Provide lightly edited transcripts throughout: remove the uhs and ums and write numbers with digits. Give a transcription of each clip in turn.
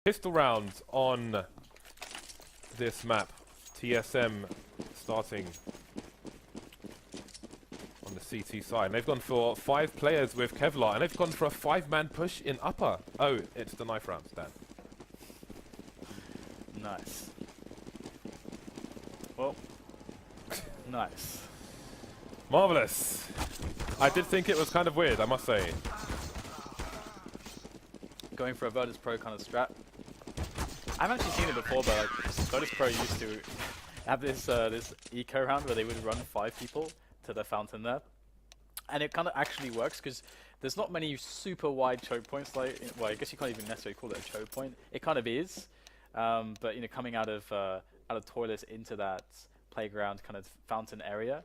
Pistol rounds on this map. TSM starting on the CT side. And they've gone for 5 players with Kevlar, and they've gone for a 5-man push in upper. Oh, it's the knife rounds, Dan. Nice. Well, nice. Marvelous. I did think it was kind of weird, I must say. Going for a Virtus Pro kind of strat. I've actually seen it before, but like, Virtus Pro used to have this this eco round where they would run 5 people to the fountain there, and it kind of actually works because there's not many super wide choke points. Like, well, I guess you can't even necessarily call it a choke point. It kind of is, but you know, coming out of toilets into that playground kind of fountain area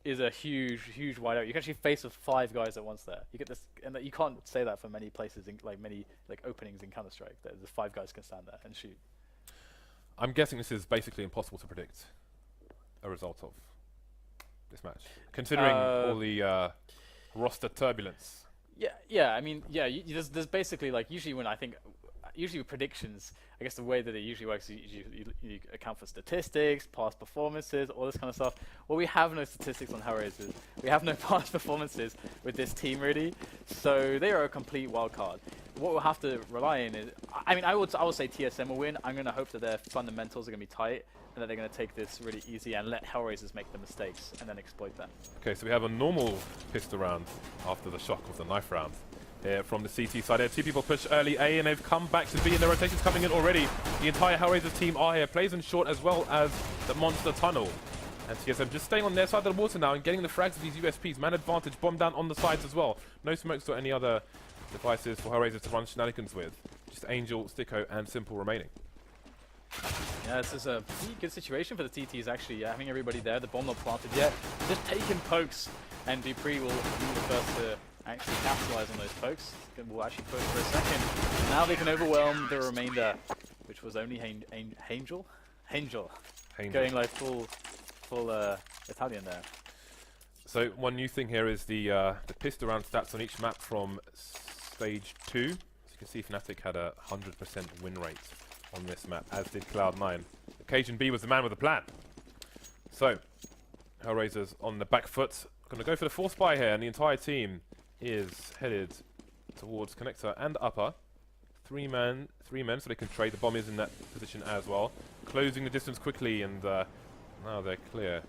is a huge wide area. You can actually face with 5 guys at once there. You get this, and you can't say that for many places, in, like many openings in Counter-Strike. The 5 guys can stand there and shoot. I'm guessing this is basically impossible to predict a result of this match, considering all the roster turbulence. Yeah. I mean, yeah. There's basically like usually with predictions, I guess the way that it usually works is you account for statistics, past performances, all this kind of stuff. Well, we have no statistics on Hellraisers. We have no past performances with this team really, so they are a complete wild card. What we'll have to rely on is, I mean, I would say TSM will win. I'm going to hope that their fundamentals are going to be tight and that they're going to take this really easy and let Hellraisers make the mistakes and then exploit them. Okay, so we have a normal pistol round after the shock of the knife round. Here from the CT side, there 2 people push early A, and they've come back to B, and the rotation's coming in already. The entire Hellraisers team are here, plays in short as well as the monster tunnel. And TSM just staying on their side of the water now and getting the frags of these USPs. Man advantage, bomb down on the sides as well. No smokes or any other devices for Hellraisers to run shenanigans with. Just Angel, Sticko, and Simple remaining. Yeah, this is a pretty good situation for the TTs actually, having everybody there, the bomb not planted yet. Just taking pokes, and Dupree will be the first to actually capitalize on those pokes. We'll actually push for a second. Now they can overwhelm the remainder, which was only Angel, going like full Italian there. So one new thing here is the pistol round stats on each map from stage 2. As you can see, Fnatic had a 100% win rate on this map, as did Cloud9. Occasion B was the man with a plan. So Hellraisers on the back foot, going to go for the 4th spy here, and the entire team is headed towards connector and upper. 3 men, so they can trade. The bomb is in that position as well. Closing the distance quickly, and now they're clear.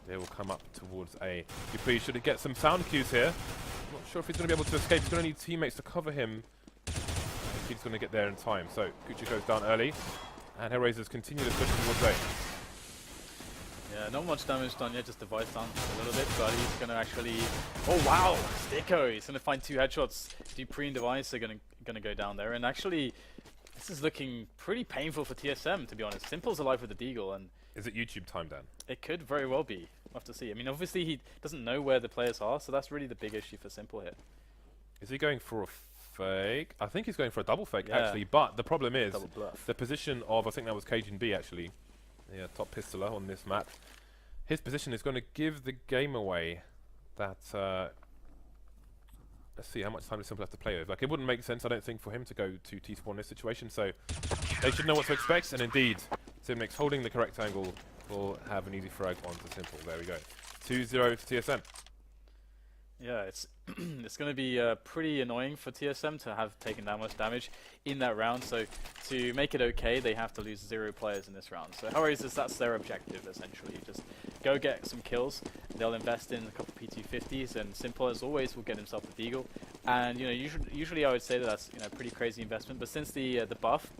They will come up towards A. Dupree should get some sound cues here. Not sure if he's going to be able to escape. He's going to need teammates to cover him. I think he's going to get there in time. So Gucci goes down early, and Hellraisers continue to push towards A. Yeah, not much damage done yet, just device down a little bit, but he's going to actually... Oh wow, Sticko! He's going to find 2 headshots. Dupree and Device are going to go down there, and actually, this is looking pretty painful for TSM, to be honest. Simple's alive with the Deagle, and... Is it YouTube time, Dan? It could very well be. We'll have to see. I mean, obviously he doesn't know where the players are, so that's really the big issue for Simple here. Is he going for a fake? I think he's going for a double fake, actually, but the problem is the position of, I think that was Cajun B, actually. The top pistoler on this map. His position is going to give the game away. That let's see how much time does Simple have to play with. Like, it wouldn't make sense, I don't think, for him to go to T-spawn in this situation. So they should know what to expect. And indeed, Simnix holding the correct angle will have an easy frag onto Simple. There we go. 2-0 to TSM. Yeah, it's it's going to be pretty annoying for TSM to have taken that much damage in that round. So to make it okay, they have to lose 0 players in this round. So Hellraisers, that's their objective essentially. Just go get some kills. They'll invest in a couple P250s, and Simple as always will get himself a Deagle. And you know, usually I would say that that's pretty crazy investment. But since the buff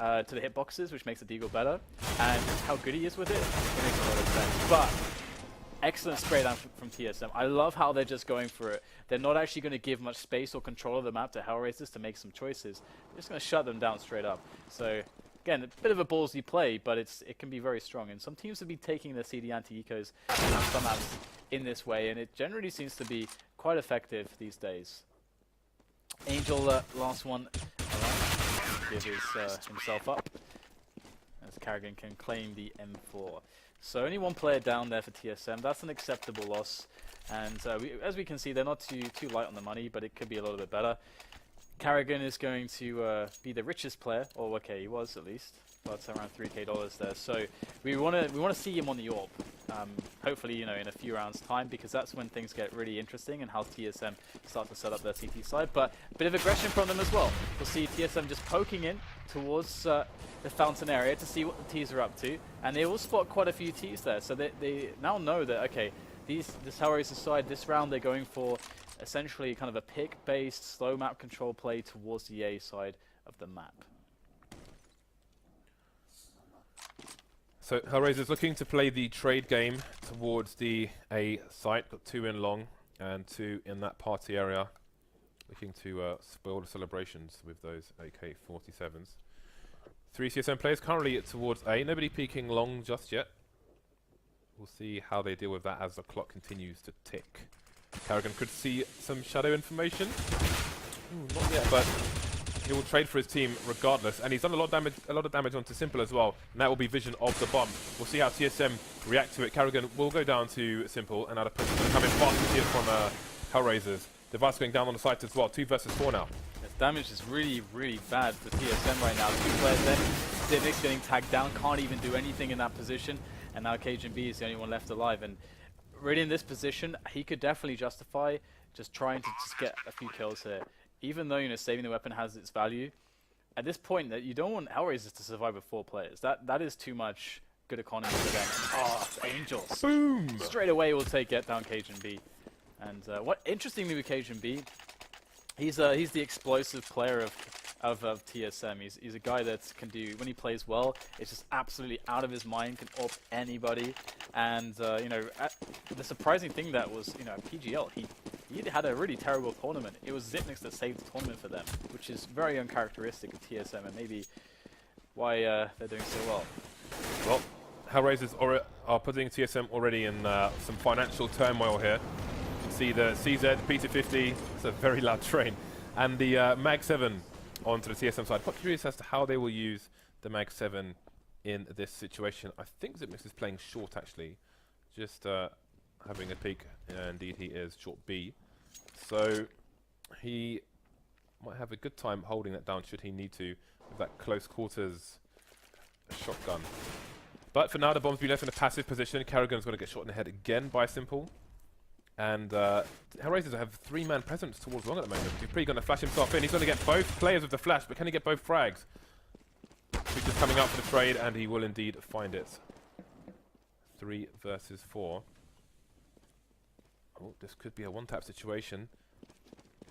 to the hitboxes, which makes the Deagle better, and how good he is with it makes a lot of sense. But excellent spray down from TSM. I love how they're just going for it. They're not actually going to give much space or control of the map to Hellraisers to make some choices. They're just going to shut them down straight up. So again, a bit of a ballsy play, but it can be very strong. And some teams have been taking their CD anti-ecos on some maps in this way, and it generally seems to be quite effective these days. Angel, last one, give himself up, as Carrigan can claim the M4. So only 1 player down there for TSM. That's an acceptable loss. And as we can see, they're not too light on the money, but it could be a little bit better. Carrigan is going to be the richest player, or okay, he was at least, but around $3K there. So we want to see him on the AWP. Hopefully, you know, in a few rounds' time, because that's when things get really interesting and how TSM start to set up their CT side. But a bit of aggression from them as well. We'll see TSM just poking in towards the fountain area to see what the Ts are up to, and they will spot quite a few Ts there. So they now know that, okay, this Hellraiser side, this round they're going for essentially kind of a pick-based slow map control play towards the A side of the map. So Hellraisers looking to play the trade game towards the A site. Got 2 in long and 2 in that party area. Looking to spoil the celebrations with those AK-47s. 3 CSM players currently towards A. Nobody peeking long just yet. We'll see how they deal with that as the clock continues to tick. Carrigan could see some shadow information. Ooh, not yet, but he will trade for his team regardless, and he's done a lot of damage onto Simple as well, and that will be vision of the bomb. We'll see how TSM react to it. Carrigan will go down to Simple, and out of push is going to come in fast here from Hellraisers. Device going down on the site as well, 2 versus 4 now. This damage is really, really bad for TSM right now. 2 players then, Zipnik's getting tagged down, can't even do anything in that position, and now Cajun B is the only one left alive. And really in this position, he could definitely justify just trying to just get a few kills here. Even though, you know, saving the weapon has its value, at this point that you don't want Hellraisers to survive with 4 players. That is too much good economy for them. Oh, Angels. Boom! Straight away will get down Cajun B. And what interestingly with Cajun B, he's the explosive player of TSM. He's a guy that can do, when he plays well, it's just absolutely out of his mind, can AWP anybody. And you know, the surprising thing that was, you know, PGL, he had a really terrible tournament. It was Zipnik's that saved the tournament for them, which is very uncharacteristic of TSM and maybe why they're doing so well. Well, Hellraisers are putting TSM already in some financial turmoil here. You can see the CZ, P250, it's a very loud train, and the Mag 7 onto the TSM side. Quite curious as to how they will use the Mag 7 in this situation. I think Zipnik is playing short actually, just having a peek. Indeed he is, short B. So he might have a good time holding that down should he need to with that close quarters shotgun. But for now the bomb's been left in a passive position. Carrigan's going to get shot in the head again by Simple. And Hellraisers have 3-man presence towards long at the moment. Dupree going to flash himself in. He's going to get both players with the flash, but can he get both frags? He's just coming out for the trade, and he will indeed find it. 3 versus 4. Oh, this could be a one-tap situation.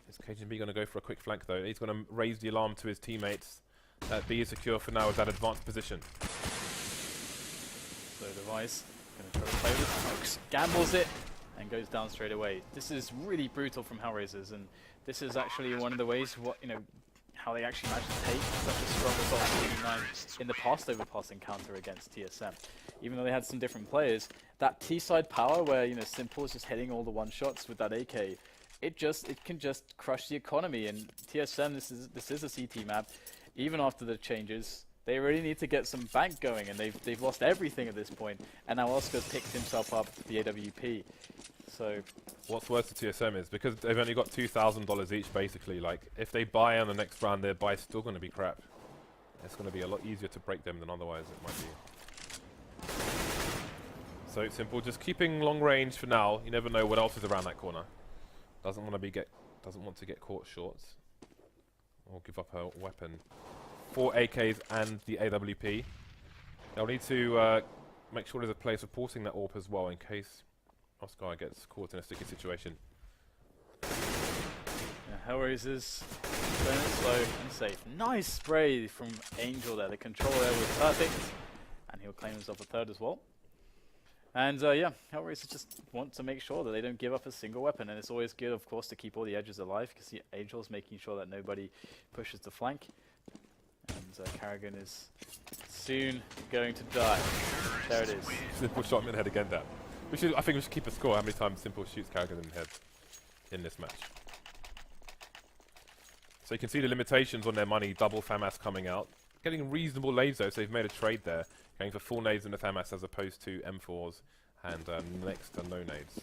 Is Cajun B going to go for a quick flank, though? He's going to raise the alarm to his teammates. That B is secure for now with that advanced position. So Device going to try to play with Smokes, gambles it, and goes down straight away. This is really brutal from Hellraisers, and this is actually one of the ways how they actually managed to take such a strong result in the past Overpass encounter against TSM. Even though they had some different players, that T-side power where, you know, Simple is just hitting all the one-shots with that AK, it can just crush the economy. And TSM, this is a CT map. Even after the changes, they really need to get some bank going, and they've lost everything at this point. And now Oscar picked himself up the AWP. So what's worse to TSM is because they've only got $2,000 each, basically. Like, if they buy on the next round, their buy's still going to be crap. It's going to be a lot easier to break them than otherwise it might be. So Simple, just keeping long range for now. You never know what else is around that corner. Doesn't want to get caught short or give up her weapon. 4 AKs and the AWP. They'll need to make sure there's a player supporting that AWP as well in case Oscar gets caught in a sticky situation. Yeah, Hellraisers playing it slow and safe. Nice spray from Angel there. The control there was perfect, and he'll claim himself a third as well. And yeah, Hellraisers just want to make sure that they don't give up a single weapon, and it's always good, of course, to keep all the edges alive, because Angel's making sure that nobody pushes the flank. And Carrigan is soon going to die. There it is. Simple shot him in the head again there. I think we should keep a score how many times Simple shoots Carrigan in the head in this match. So you can see the limitations on their money, double FAMAS coming out. Getting reasonable nades though, so they've made a trade there. Going for full nades in the FAMAS as opposed to M4s and next to no nades.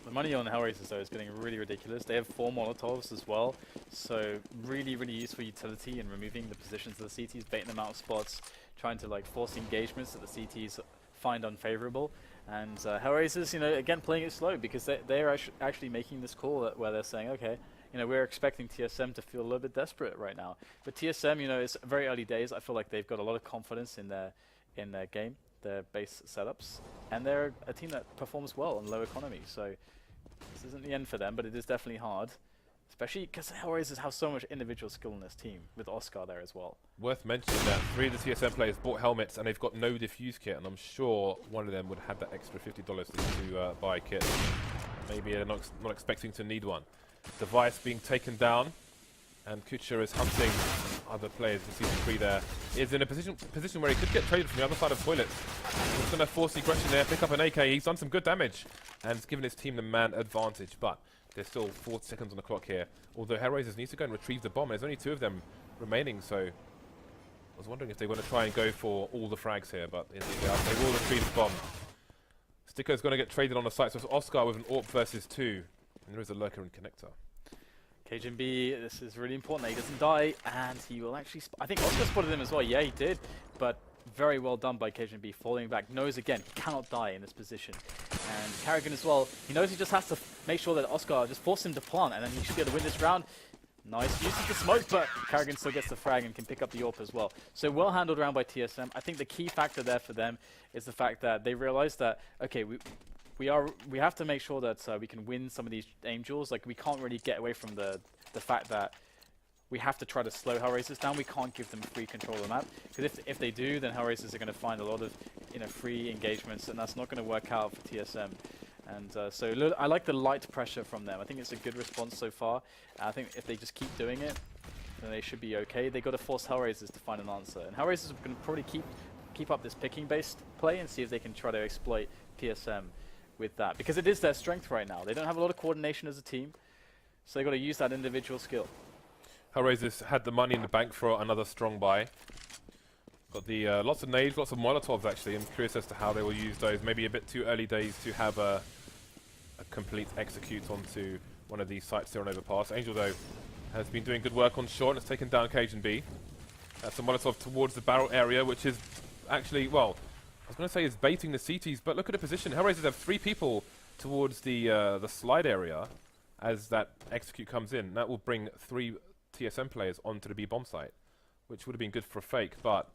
The money on Hellraisers though is getting really ridiculous. They have 4 Molotovs as well, so really useful utility in removing the positions of the CTs, baiting them out of spots, trying to like force engagements that the CTs find unfavorable. And Hellraisers, you know, again playing it slow because they're actually making this call where they're saying, okay, you know, we're expecting TSM to feel a little bit desperate right now. But TSM, you know, it's very early days. I feel like they've got a lot of confidence in their game, their base setups, and they're a team that performs well on low economy. So this isn't the end for them, but it is definitely hard, especially because Hellraisers have so much individual skill in this team with Oscar there as well. Worth mentioning that 3 of the TSM players bought helmets and they've got no diffuse kit, and I'm sure one of them would have that extra $50 to buy a kit. Maybe they're not expecting to need one. Device being taken down, and Kucher is hunting other players in Season 3 there. Is in a position where he could get traded from the other side of toilets. He's going to force the aggression there, pick up an AK. He's done some good damage and has given his team the man advantage, but there's still 4 seconds on the clock here. Although Hellraisers needs to go and retrieve the bomb. There's only 2 of them remaining, so I was wondering if they want to try and go for all the frags here, but indeed they will retrieve the bomb. Sticker's going to get traded on the site, so it's Oscar with an AWP versus 2. And there is a lurker and connector. KGB, this is really important that he doesn't die, and he will actually... I think Oscar spotted him as well. Yeah, he did, but very well done by KGB, falling back. Knows again, he cannot die in this position. And Carrigan as well, he knows he just has to make sure that Oscar just forces him to plant, and then he should be able to win this round. Nice use of the smoke, but Carrigan still gets the frag and can pick up the AWP as well. So well handled round by TSM. I think the key factor there for them is the fact that they realize that, okay, we have to make sure that we can win some of these aim duels. Like, we can't really get away from the fact that we have to try to slow Hellraisers down. We can't give them free control of the map, because if they do, then Hellraisers are going to find a lot of, you know, free engagements, and that's not going to work out for TSM. And so I like the light pressure from them. I think it's a good response so far. I think if they just keep doing it, then they should be okay. They got to force Hellraisers to find an answer, and Hellraisers are going to probably keep up this picking-based play and see if they can try to exploit TSM with that, because it is their strength right now. They don't have a lot of coordination as a team, so they got to use that individual skill. Hellraisers had the money in the bank for another strong buy. Got the lots of nades, lots of Molotovs actually. I'm curious as to how they will use those. Maybe a bit too early days to have a complete execute onto one of these sites here on Overpass. Angel though has been doing good work on short and has taken down Cajun B. That's a Molotov towards the barrel area, which is actually, well, I was going to say is baiting the CTs, but look at the position. Hellraisers have 3 people towards the slide area as that execute comes in. That will bring 3 TSM players onto the B bomb site, which would have been good for a fake, but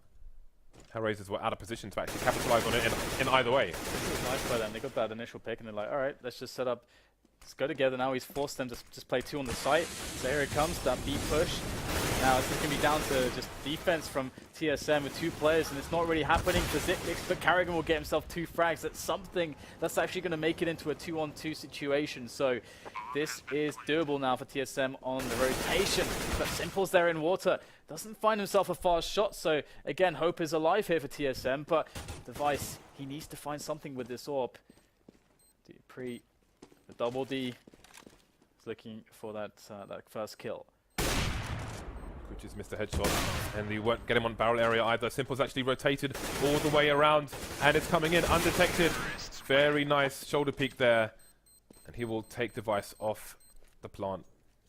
Hellraisers were out of position to actually capitalize on it in either way. This was nice by them. They got that initial pick and they're like, all right, let's just set up, let's go together. Now he's forced them to just play 2 on the site. So here it comes, that B push. Now it's going to be down to just defense from TSM with 2 players, and it's not really happening for Zipnix, but Carrigan will get himself 2 frags. That's something that's actually going to make it into a 2-on-2 situation. So this is doable now for TSM on the rotation, but Simple's there in water. Doesn't find himself a fast shot, so again, hope is alive here for TSM, but Device, he needs to find something with this AWP. The double D is looking for that first kill. Which is Mr. Headshot, and he won't get him on barrel area either. Simple's actually rotated all the way around, and it's coming in undetected. Very nice shoulder peek there, and he will take Device off the plant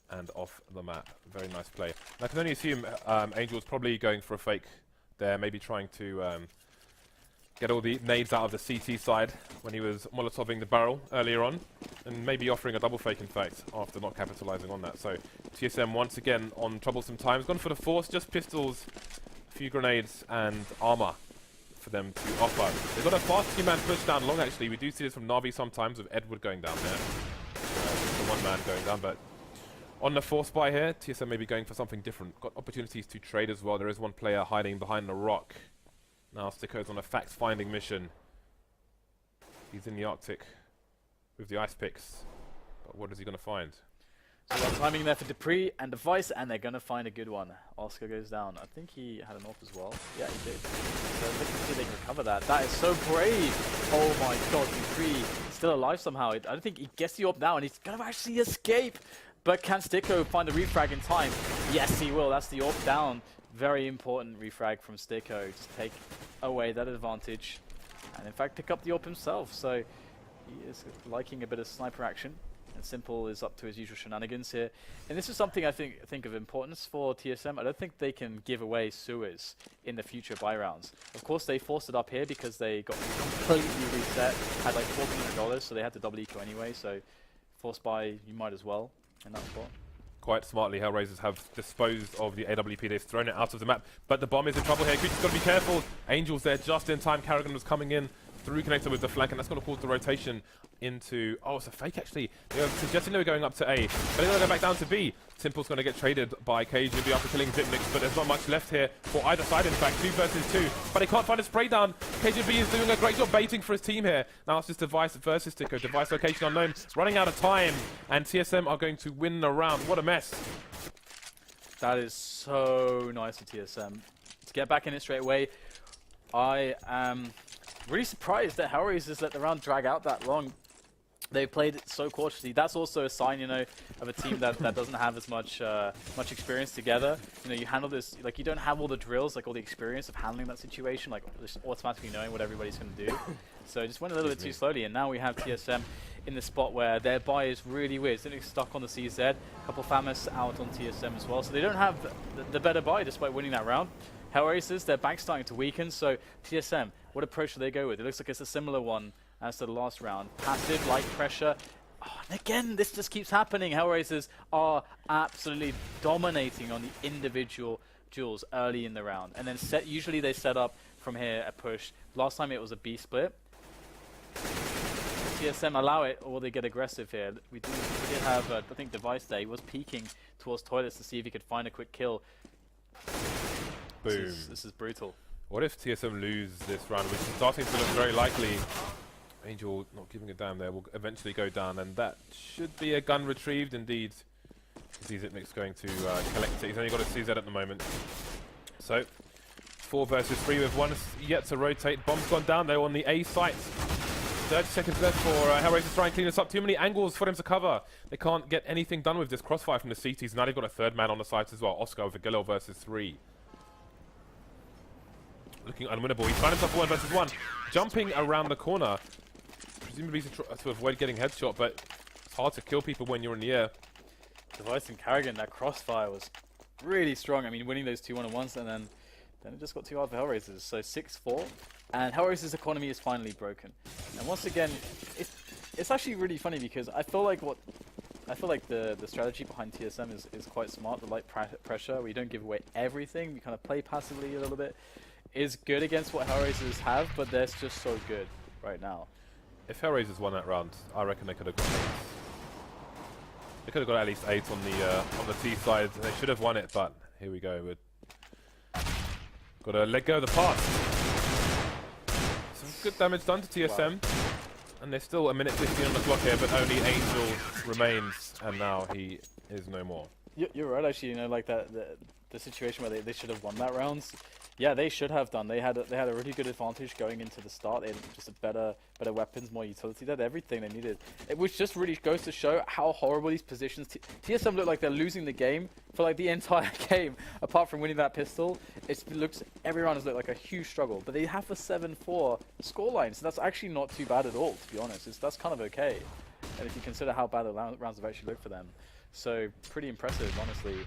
and off the map. Very nice play. And I can only assume Angel's probably going for a fake there, maybe trying to get all the nades out of the CT side when he was Molotoving the barrel earlier on, and maybe offering a double fake in fact after not capitalizing on that. So TSM once again on troublesome times, gone for the force, just pistols, a few grenades and armor for them to offer. They've got a fast 2-man push down long actually. We do see this from Na'Vi sometimes with Edward going down there. The 1-man going down, but on the force buy here, TSM may be going for something different. Got opportunities to trade as well. There is one player hiding behind the rock. Now Sticko's on a fact-finding mission. He's in the Arctic with the ice picks. But what is he going to find? So well timing there for Dupree and Device, and they're going to find a good one. Oscar goes down. I think he had an AWP as well. Yeah, he did. So let's see if they can recover that. That is so brave. Oh my god, Dupree still alive somehow. I don't think he gets the AWP now, and he's going to actually escape. But can Sticko find the refrag in time? Yes, he will. That's the AWP down. Very important refrag from Sticko to take away that advantage, and in fact pick up the AWP himself. So He is liking a bit of sniper action, and Simple is up to his usual shenanigans here. And this is something I think of importance for TSM. I don't think they can give away sewers in the future buy rounds. Of course, they forced it up here because they got completely reset, had like $1,400, so they had to double eco anyway. So forced buy, you might as well in that spot. Quite smartly, Hellraisers have disposed of the AWP. They've thrown it out of the map, but the bomb is in trouble here. Kuchi's got to be careful. Angel's there just in time. Karrigan was coming in through connector with the flank, and that's going to cause the rotation into... Oh, it's a fake, actually. They were suggesting they were going up to A, but they're going to go back down to B. Simple's going to get traded by KGB after killing Zipnix, but there's not much left here for either side, in fact. 2 versus 2, but he can't find a spray down. KGB is doing a great job baiting for his team here. Now it's just Device versus Tico. Device location unknown, running out of time, and TSM are going to win the round. What a mess. That is so nice of TSM to get back in it straight away. I am really surprised that Hellraisers let the round drag out that long. They played it so cautiously. That's also a sign, you know, of a team that doesn't have as much experience together. You know, you handle this, like, you don't have all the drills, like all the experience of handling that situation, like just automatically knowing what everybody's going to do. So it just went a little bit too slowly, and now we have TSM in the spot where their buy is really weird. They're stuck on the CZ, a couple Famas out on TSM as well, so they don't have the better buy despite winning that round. Hellraisers, their back's starting to weaken, so TSM, what approach do they go with? It looks like it's a similar one as to the last round. Passive, light pressure. Oh, and again, this just keeps happening. Hellraisers are absolutely dominating on the individual duels early in the round. And then usually they set up from here a push. Last time it was a B split. TSM allow it, or they get aggressive here. We did have, I think, Device there. He was peeking towards toilets to see if he could find a quick kill. Boom. This is brutal. What if TSM lose this round, which is starting to look very likely? Angel, not giving a damn there, will eventually go down, and that should be a gun retrieved indeed. Zipnix going to collect it. He's only got a CZ at the moment. So, 4 versus 3 with one yet to rotate. Bomb's gone down though on the A site. 30 seconds left for Hellraisers to try and clean this up. Too many angles for them to cover. They can't get anything done with this crossfire from the CTs. Now they've got a third man on the site as well. Oscar with Vigilio versus 3. Looking unwinnable. He's found himself 1 versus 1. Jumping around the corner. Presumably to avoid getting headshot, but it's hard to kill people when you're in the air. Device and Karrigan, that crossfire was really strong. I mean, winning those 2 1-on-1s, and then it just got too hard for Hellraisers. So 6-4, and Hellraisers' economy is finally broken. And once again, it's actually really funny because I feel like the strategy behind TSM is quite smart. The light pressure, we don't give away everything. We kind of play passively a little bit. Is good against what Hellraisers have, but they're just so good right now. If Hellraisers won that round, I reckon they could have got 8. They could have got at least 8 on the T side. They should have won it, but here we go. Got to let go of the past. Some good damage done to TSM, wow. And there's still 1:15 on the clock here, but only Angel remains, and now he is no more. You're right, actually. You know, like the situation where they should have won that round. Yeah, they should have done. They had a really good advantage going into the start. They had just a better weapons, more utility. They had everything they needed, which just really goes to show how horrible these positions. TSM look like they're losing the game for like the entire game, apart from winning that pistol. Every round has looked like a huge struggle, but they have a 7-4 scoreline, so that's actually not too bad at all, to be honest. That's kind of okay, and if you consider how bad the rounds have actually looked for them, so pretty impressive, honestly.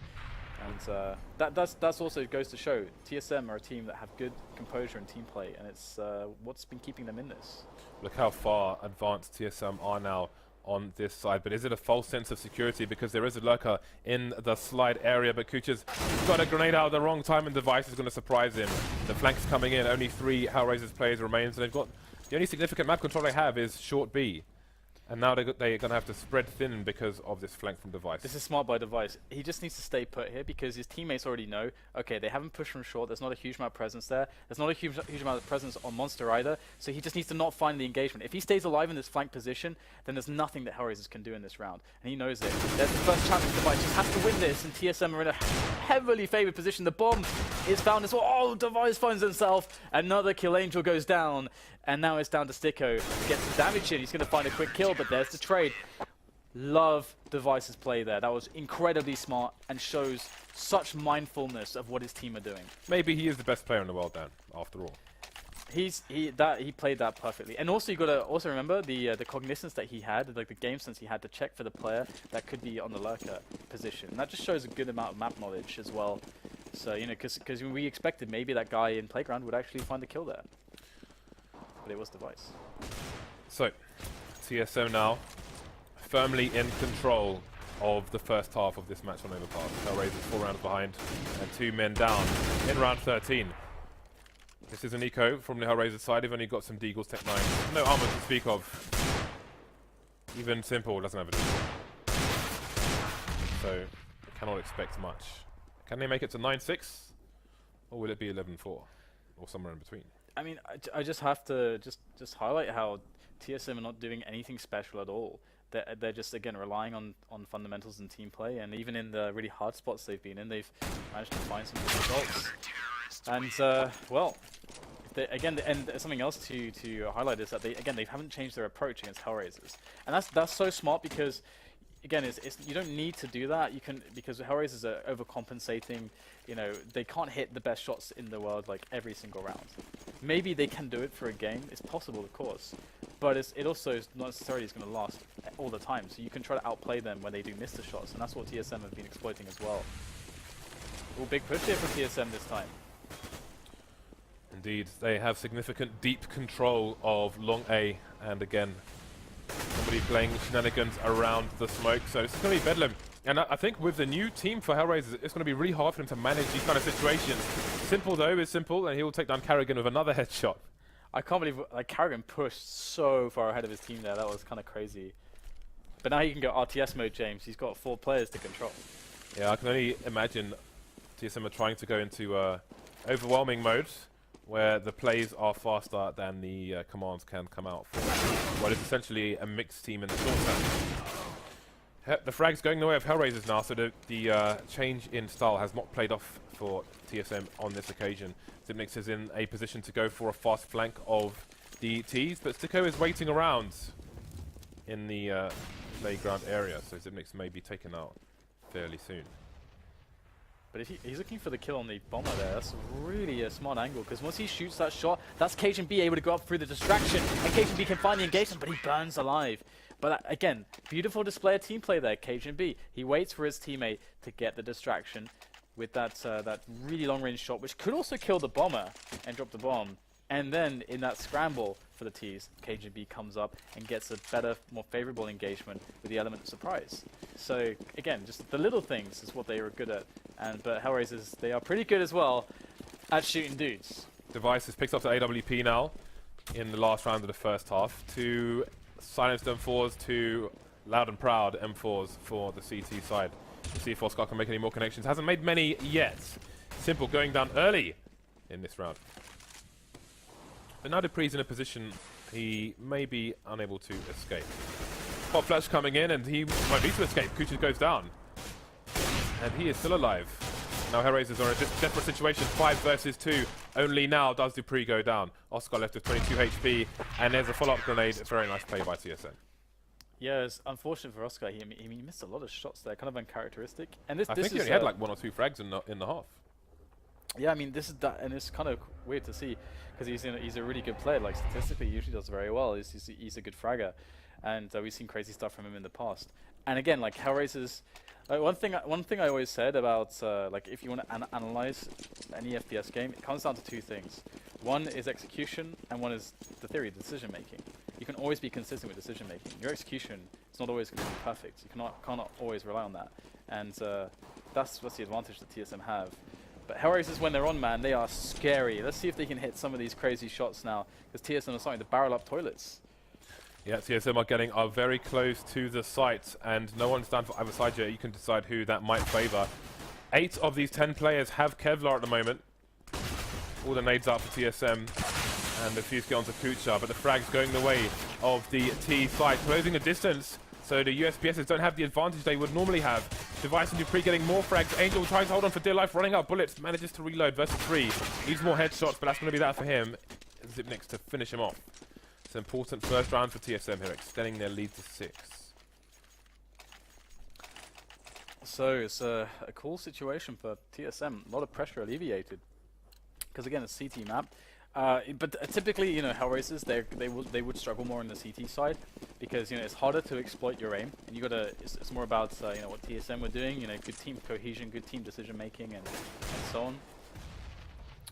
And that's also goes to show TSM are a team that have good composure and team play, and it's what's been keeping them in this. Look how far advanced TSM are now on this side, but is it a false sense of security because there is a lurker in the slide area, but Kucha's got a grenade out at the wrong time and Device is going to surprise him. The flank's coming in, only 3 Hellraisers players remains, and they've got the only significant map control they have is short B. And now they're going to have to spread thin because of this flank from Device. This is smart by Device. He just needs to stay put here because his teammates already know, okay, they haven't pushed from short. There's not a huge amount of presence there. There's not a huge amount of presence on Monster either. So he just needs to not find the engagement. If he stays alive in this flank position, then there's nothing that Hellraisers can do in this round. And he knows it. There's the first chance for Device. Just has to win this. And TSM are in a heavily favored position. The bomb is found as well. Oh, Device finds himself. Another kill. Angel goes down. And now it's down to Sticko to get some damage in. He's going to find a quick kill, but there's the trade. Love Device's play there. That was incredibly smart and shows such mindfulness of what his team are doing. Maybe he is the best player in the world then, after all. He played that perfectly, and also you gotta also remember the cognizance that he had, like the game sense he had to check for the player that could be on the lurker position. And that just shows a good amount of map knowledge as well. So you know, because we expected maybe that guy in playground would actually find the kill there, but it was Device. So TSM now firmly in control of the first half of this match on Overpass. Hellraisers 4 rounds behind and 2 men down in round 13. This is an eco from the Hellraisers side. They've only got some Deagles Tech 9. No armor to speak of. Even Simple doesn't have a Deagle. So, cannot expect much. Can they make it to 9-6? Or will it be 11-4? Or somewhere in between? I mean, I just have to just highlight how TSM are not doing anything special at all. They're just, again, relying on fundamentals and team play. And even in the really hard spots they've been in, they've managed to find some good results. And, well... Again, and something else to highlight is that they haven't changed their approach against Hellraisers, and that's so smart because, again, you don't need to do that. You can, because Hellraisers are overcompensating. You know, they can't hit the best shots in the world like every single round. Maybe they can do it for a game. It's possible, of course, but it also is not necessarily going to last all the time. So you can try to outplay them when they do miss the shots, and that's what TSM have been exploiting as well. Well, big push here for TSM this time. Indeed, they have significant deep control of long A, and again, somebody playing shenanigans around the smoke, so it's going to be bedlam. And I think with the new team for Hellraisers, it's going to be really hard for them to manage these kind of situations. Simple though is Simple, and he will take down Carrigan with another headshot. I can't believe like Carrigan pushed so far ahead of his team there. That was kind of crazy. But now he can go RTS mode, James. He's got 4 players to control. Yeah, I can only imagine TSM are trying to go into overwhelming mode, where the plays are faster than the commands can come out for. Well, it's essentially a mixed team in the short term. The frag's going the way of Hellraisers now, so the change in style has not played off for TSM on this occasion. Zipnix is in a position to go for a fast flank of the Ts, but Sticko is waiting around in the playground area, so Zipnix may be taken out fairly soon. But if he's looking for the kill on the bomber there, that's really a smart angle, because once he shoots that shot, that's CageNB able to go up through the distraction, and CageNB can find the engagement, but he burns alive. But again, beautiful display of team play there, CageNB. He waits for his teammate to get the distraction with that really long-range shot, which could also kill the bomber and drop the bomb. And then in that scramble for the Ts, CageNB comes up and gets a better, more favorable engagement with the element of surprise. So again, just the little things is what they were good at. But Hellraisers, they are pretty good as well at shooting dudes. Device has picked up the AWP now in the last round of the first half. 2 silenced M4s, 2 loud and proud M4s for the CT side. Let's see if Oscar can make any more connections. Hasn't made many yet. Simple going down early in this round. But now Dupree's in a position he may be unable to escape. Hot flash coming in, and he might need to escape. Kuchis goes down. And he is still alive. Now Hellraisers are in a desperate situation, 5 versus 2. Only now does Dupree go down. Oscar left with 22 HP, and there's a follow-up grenade. It's a very nice play by TSM. Yeah, it's unfortunate for Oscar. He missed a lot of shots there, kind of uncharacteristic. And I think he only had like 1 or 2 frags in the half. Yeah, I mean, this is that, and it's kind of weird to see because he's a really good player. Like statistically, he usually does very well. He's a good fragger, and we've seen crazy stuff from him in the past. And again, like Hellraisers, one thing I always said about like if you want to analyze any FPS game, it comes down to 2 things. One is execution, and one is the theory, decision making. You can always be consistent with decision making. Your execution is not always going to be perfect. You cannot always rely on that, and that's the advantage that TSM have. But Hellraisers, when they're on man, they are scary. Let's see if they can hit some of these crazy shots now, because TSM are starting to barrel up toilets. Yeah, TSM are very close to the site, and no one stands for either side yet. You can decide who that might favour. 8 of these 10 players have Kevlar at the moment. All the nades up for TSM, and a few skill onto Kucha, but the frag's going the way of the T side, closing the distance. So the USPSs don't have the advantage they would normally have. Device and Dupree getting more frags. Angel tries to hold on for dear life, running out bullets, manages to reload versus 3. Needs more headshots, but that's going to be that for him. Zipnix to finish him off. It's an important first round for TSM here, extending their lead to 6. So it's a cool situation for TSM. A lot of pressure alleviated. Because again, it's CT map. But typically, you know, Hellraisers, they would struggle more on the CT side because, you know, it's harder to exploit your aim, and you gotta. It's more about you know, what TSM were doing. You know, good team cohesion, good team decision making, and so on.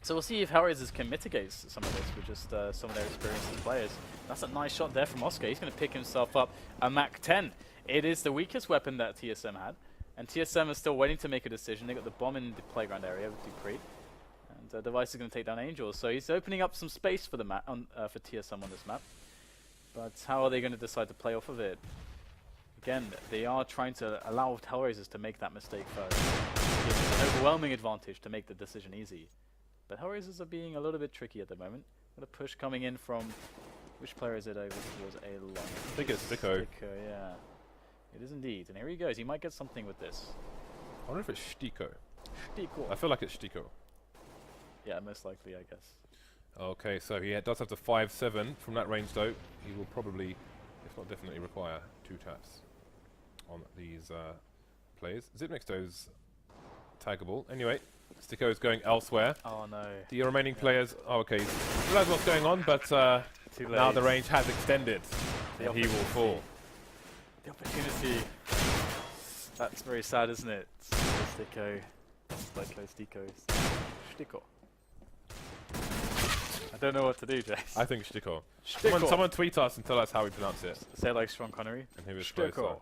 So we'll see if Hellraisers can mitigate some of this with just some of their experienced players. That's a nice shot there from Oscar. He's going to pick himself up a Mach 10. It is the weakest weapon that TSM had, and TSM is still waiting to make a decision. They got the bomb in the playground area with Dupree. Device is going to take down Angel, so he's opening up some space for the map for TSM on this map. But how are they going to decide to play off of it? Again, they are trying to allow Hellraisers to make that mistake first. Give them an overwhelming advantage to make the decision easy. But Hellraisers are being a little bit tricky at the moment. Got a push coming in from... Which player is it over towards A-Long? I think it's Stico. Stico, yeah. It is indeed. And here he goes. He might get something with this. I wonder if it's Stico. Stico. I feel like it's Stico. Yeah, most likely, I guess. Okay, so he does have the 5-7 from that range though. He will probably, if not definitely, require 2 taps on these players. Zipmixto's taggable. Anyway, Stico is going elsewhere. Oh no. The remaining players, oh, okay, he realize what's going on, but now the range has extended and he will fall. The opportunity. That's very sad, isn't it? Stico. Stico. I don't know what to do, Jace. I think Stico. Stico. Someone tweet us and tell us how we pronounce it. Say it like Sean Connery. And he was Stico. closer.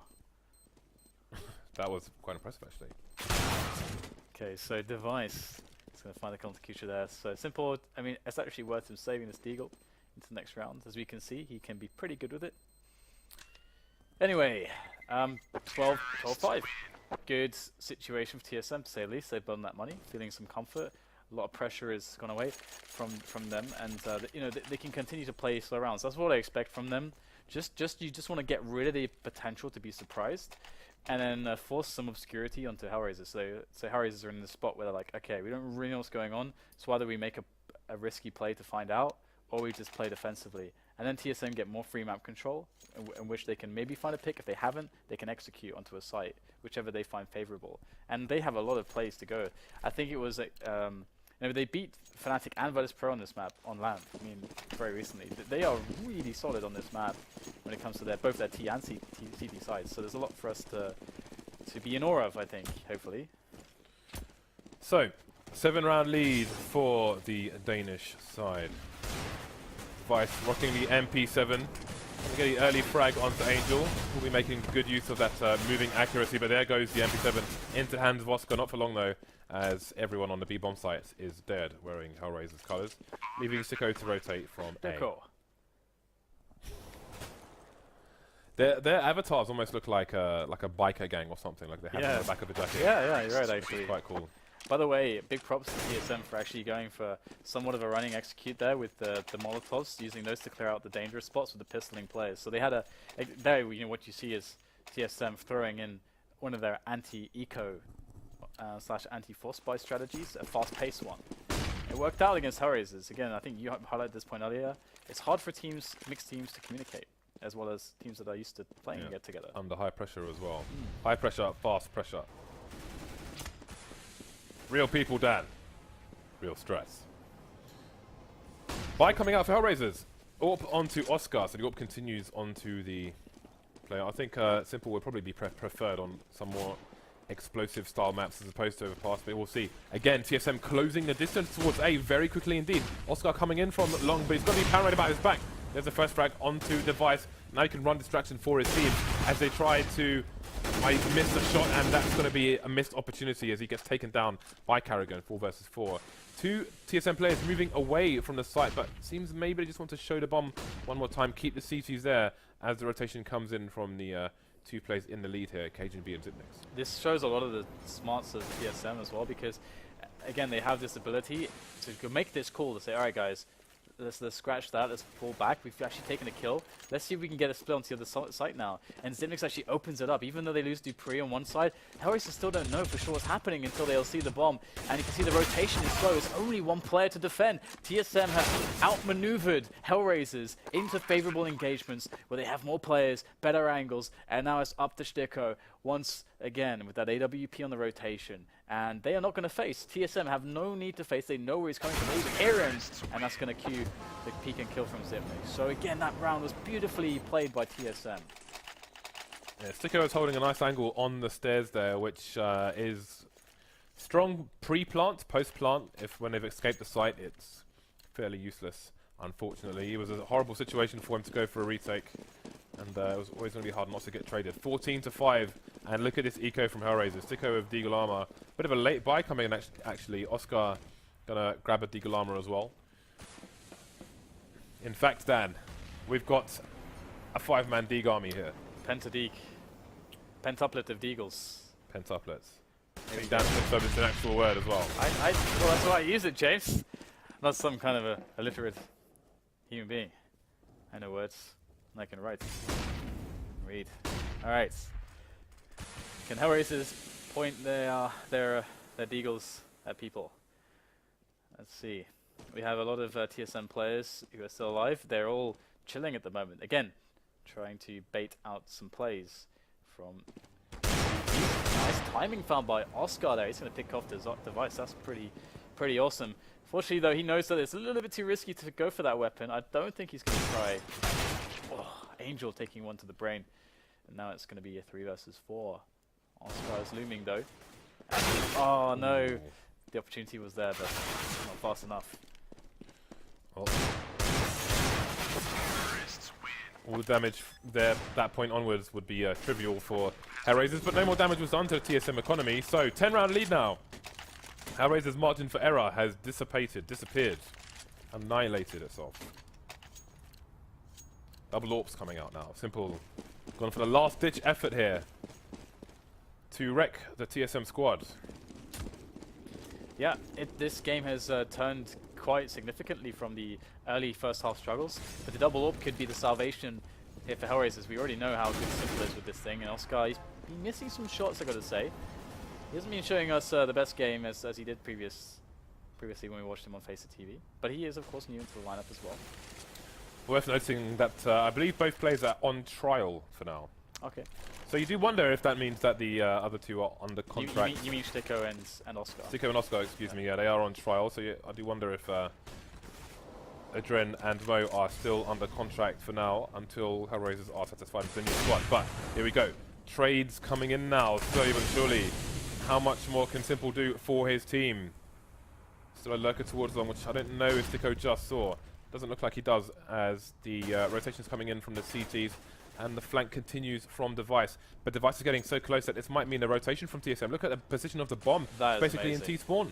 That was quite impressive, actually. Okay, so Device is going to find the counter there. So simple. I mean, it's actually worth him saving this Deagle into the next round. As we can see, he can be pretty good with it. Anyway, 12-5. Good situation for TSM, to say the least. They've done that money, feeling some comfort. A lot of pressure has gone away from them, and you know, they can continue to play slow rounds. That's what I expect from them. You just want to get rid of the potential to be surprised, and then force some obscurity onto Hellraisers. So Hellraisers are in the spot where they're like, okay, we don't really know what's going on, so either we make a risky play to find out, or we just play defensively. And then TSM get more free map control, in which they can maybe find a pick. If they haven't, they can execute onto a site, whichever they find favorable. And they have a lot of plays to go. I think it was you know, they beat Fnatic and Virtus Pro on this map on land. I mean, very recently. They are really solid on this map when it comes to both their T and CT sides. So there's a lot for us to be in awe of, I think, hopefully. So, 7-round lead for the Danish side. Vice rocking the MP7. Get the early frag onto Angel. Will be making good use of that moving accuracy, but there goes the MP7 into hands of Oscar. Not for long though, as everyone on the B-bomb site is dead, wearing Hellraiser's colours, leaving Stico to rotate from A. Their avatars almost look like a biker gang or something, like they have on the back of the jacket. Yeah, you're right, actually. It's quite cool. By the way, big props to TSM for actually going for somewhat of a running execute there with the Molotovs, using those to clear out the dangerous spots with the pistoling players. So they had there, you know, what you see is TSM throwing in one of their anti-eco / anti-force buy strategies, a fast-paced one. It worked out against Hellraisers. Again, I think you highlighted this point earlier. It's hard for mixed teams to communicate, as well as teams that are used to playing and get together. Under high pressure as well. High pressure, fast pressure. Real people, Dan. Real stress. By coming out for Hellraisers. Orp onto Oscar, so the Orp continues onto the player. I think Simple would probably be preferred on some more explosive style maps as opposed to Overpass, but we'll see. Again, TSM closing the distance towards A very quickly indeed. Oscar coming in from long, but he's got to be paranoid about his back. There's the first frag onto Device. Now he can run distraction for his team as they try to... I missed a shot, and that's going to be a missed opportunity as he gets taken down by Carrigan, 4 versus 4. 2 TSM players moving away from the site, but seems maybe they just want to show the bomb one more time, keep the CTs there as the rotation comes in from the 2 players in the lead here, Cajun B and Zipnix. This shows a lot of the smarts of TSM as well, because again, they have this ability to make this call to say, all right guys, let's scratch that, let's pull back, we've actually taken a kill, let's see if we can get a split onto the other site now. And Zipnix actually opens it up, even though they lose Dupree on one side, Hellraisers still don't know for sure what's happening until they'll see the bomb, and you can see the rotation is slow, there's only one player to defend. TSM have outmaneuvered Hellraisers into favorable engagements where they have more players, better angles, and now it's up to Stico once again with that AWP on the rotation. And they are not going to face. TSM have no need to face. They know where he's coming from. He's Aaron, and that's going to cue the peek and kill from Zipnik. So again, that round was beautifully played by TSM. Yeah, Sticko is holding a nice angle on the stairs there, which is strong pre-plant, post-plant. When they've escaped the site, it's fairly useless, unfortunately. It was a horrible situation for him to go for a retake, and it was always going to be hard not to get traded. 14-5, and look at this eco from Hellraisers. Sticko with Deagle Armor. Bit of a late buy coming in, actually. Oscar going to grab a Deagle Armor as well. In fact, Dan, we've got a 5-man Deagle army here. Pentadeagle. Pentuplet of Deagles. Pentuplets. Maybe Dan flips over to an actual word as well. Well, that's why I use it, James. Not some kind of a illiterate human being. I know words, and I can write. Read. Alright. Can Hellraisers point their Deagles at people? Let's see. We have a lot of TSM players who are still alive. They're all chilling at the moment. Again, trying to bait out some plays from... Nice timing found by Oscar there. He's going to pick off the device. That's pretty awesome. Fortunately, though, he knows that it's a little bit too risky to go for that weapon. I don't think he's going to try. Oh, Angel taking one to the brain. And now it's going to be a 3 versus 4. Oscar is looming, though. And oh, no. Ooh. The opportunity was there, but not fast enough. Oh. All the damage there, that point onwards, would be trivial for Hellraisers, but no more damage was done to the TSM economy, so 10-round lead now. Hellraisers' margin for error has disappeared, annihilated itself. Double AWPs coming out now. Simple, gone for the last-ditch effort here to wreck the TSM squad. Yeah, this game has turned quite significantly from the early first half struggles, but the double AWP could be the salvation here for Hellraisers. We already know how good Simple is with this thing, and Oscar, he's been missing some shots, I gotta say. He hasn't been showing us the best game as he did previously when we watched him on FACEIT TV, but he is of course new into the lineup as well. Worth noting that I believe both players are on trial for now. Okay. So you do wonder if that means that the other two are under contract. You mean Sticko and Oscar? Sticko and Oscar, excuse me, yeah, they are on trial, so yeah, I do wonder if Adren and Mo are still under contract for now until Hellraisers are satisfied with the new squad. But here we go. Trades coming in now, slowly but surely. How much more can Simple do for his team? Still a lurker towards them, which I don't know if Sticko just saw. Doesn't look like he does, as the rotations coming in from the CTs. And the flank continues from Device. But Device is getting so close that this might mean a rotation from TSM. Look at the position of the bomb. That is basically amazing. in T-spawn.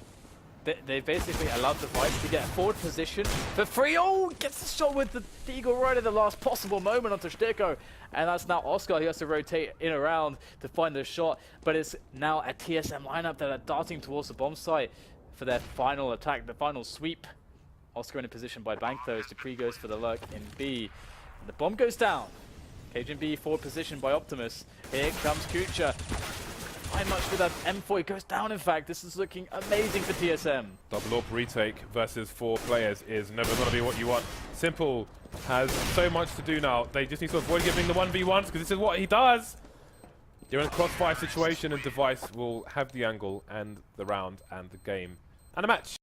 They basically allowed Device to get a forward position for free. Oh, gets the shot with the Deagle right at the last possible moment onto Sticko. And that's now Oscar who has to rotate in around to find the shot. But it's now a TSM lineup that are darting towards the bomb site for their final attack, the final sweep. Oscar in a position by Bank though as Dupree goes for the lurk in B. And the bomb goes down. Cajun B forward position by Optimus. Here comes Kucha. Find much with that M4. It goes down, in fact. This is looking amazing for TSM. Double AWP retake versus 4 players is never going to be what you want. Simple has so much to do now. They just need to avoid giving the 1v1s because this is what he does. You're in a crossfire situation and Device will have the angle and the round and the game and a match.